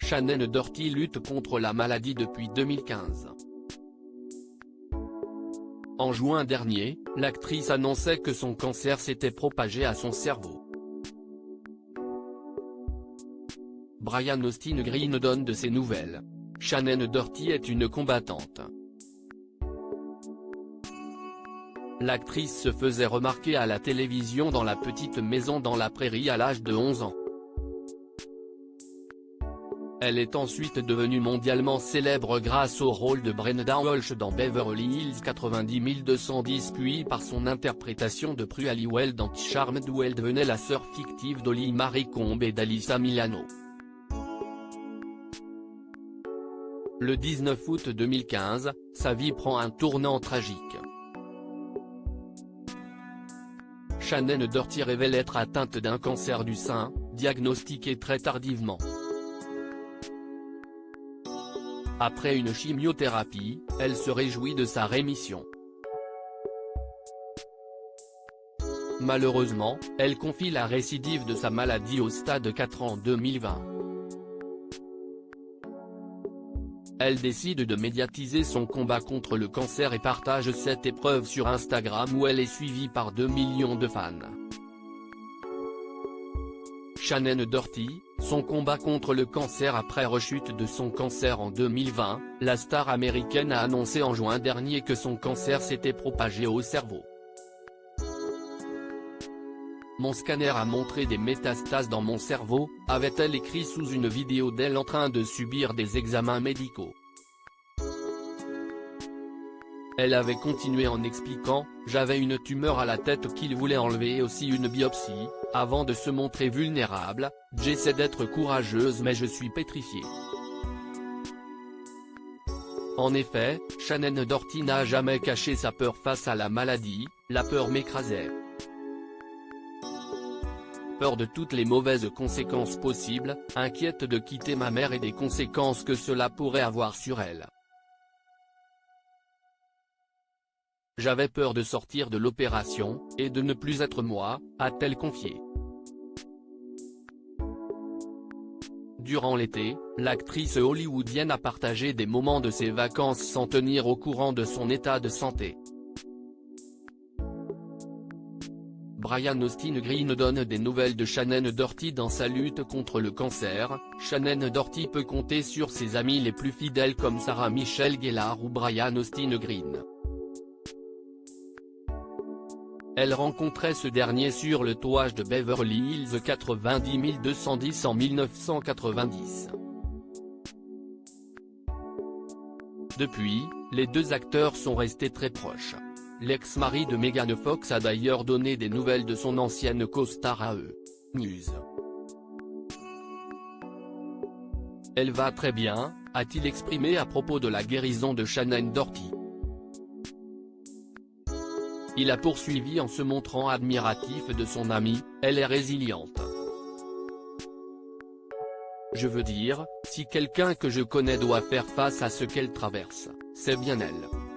Shannon Doherty lutte contre la maladie depuis 2015. En juin dernier, l'actrice annonçait que son cancer s'était propagé à son cerveau. Brian Austin Green donne de ses nouvelles. Shannon Doherty est une combattante. L'actrice se faisait remarquer à la télévision dans La Petite Maison dans la Prairie à l'âge de 11 ans. Elle est ensuite devenue mondialement célèbre grâce au rôle de Brenda Walsh dans Beverly Hills 90210 puis par son interprétation de Prue Halliwell dans Charmed où elle devenait la sœur fictive d'Holly Marie Combe et d'Alyssa Milano. Le 19 août 2015, sa vie prend un tournant tragique. Shannon Doherty révèle être atteinte d'un cancer du sein, diagnostiqué très tardivement. Après une chimiothérapie, elle se réjouit de sa rémission. Malheureusement, elle confie la récidive de sa maladie au stade 4 en 2020. Elle décide de médiatiser son combat contre le cancer et partage cette épreuve sur Instagram où elle est suivie par 2 millions de fans. Shannon Doherty, son combat contre le cancer après rechute de son cancer en 2020, la star américaine a annoncé en juin dernier que son cancer s'était propagé au cerveau. Mon scanner a montré des métastases dans mon cerveau, avait-elle écrit sous une vidéo d'elle en train de subir des examens médicaux. Elle avait continué en expliquant « J'avais une tumeur à la tête qu'il voulait enlever et aussi une biopsie », avant de se montrer vulnérable « J'essaie d'être courageuse mais je suis pétrifiée ». En effet, Shannon Doherty n'a jamais caché sa peur face à la maladie, la peur m'écrasait. Peur de toutes les mauvaises conséquences possibles, inquiète de quitter ma mère et des conséquences que cela pourrait avoir sur elle. J'avais peur de sortir de l'opération, et de ne plus être moi, a-t-elle confié. Durant l'été, l'actrice hollywoodienne a partagé des moments de ses vacances sans tenir au courant de son état de santé. Brian Austin Green donne des nouvelles de Shannon Doherty dans sa lutte contre le cancer. Shannon Doherty peut compter sur ses amis les plus fidèles comme Sarah Michelle Gellar ou Brian Austin Green. Elle rencontrait ce dernier sur le toit de Beverly Hills 90210 en 1990. Depuis, les deux acteurs sont restés très proches. L'ex-mari de Megan Fox a d'ailleurs donné des nouvelles de son ancienne co-star à eux. News. Elle va très bien, a-t-il exprimé à propos de la guérison de Shannon Doherty. Il a poursuivi en se montrant admiratif de son amie, elle est résiliente. Je veux dire, si quelqu'un que je connais doit faire face à ce qu'elle traverse, c'est bien elle.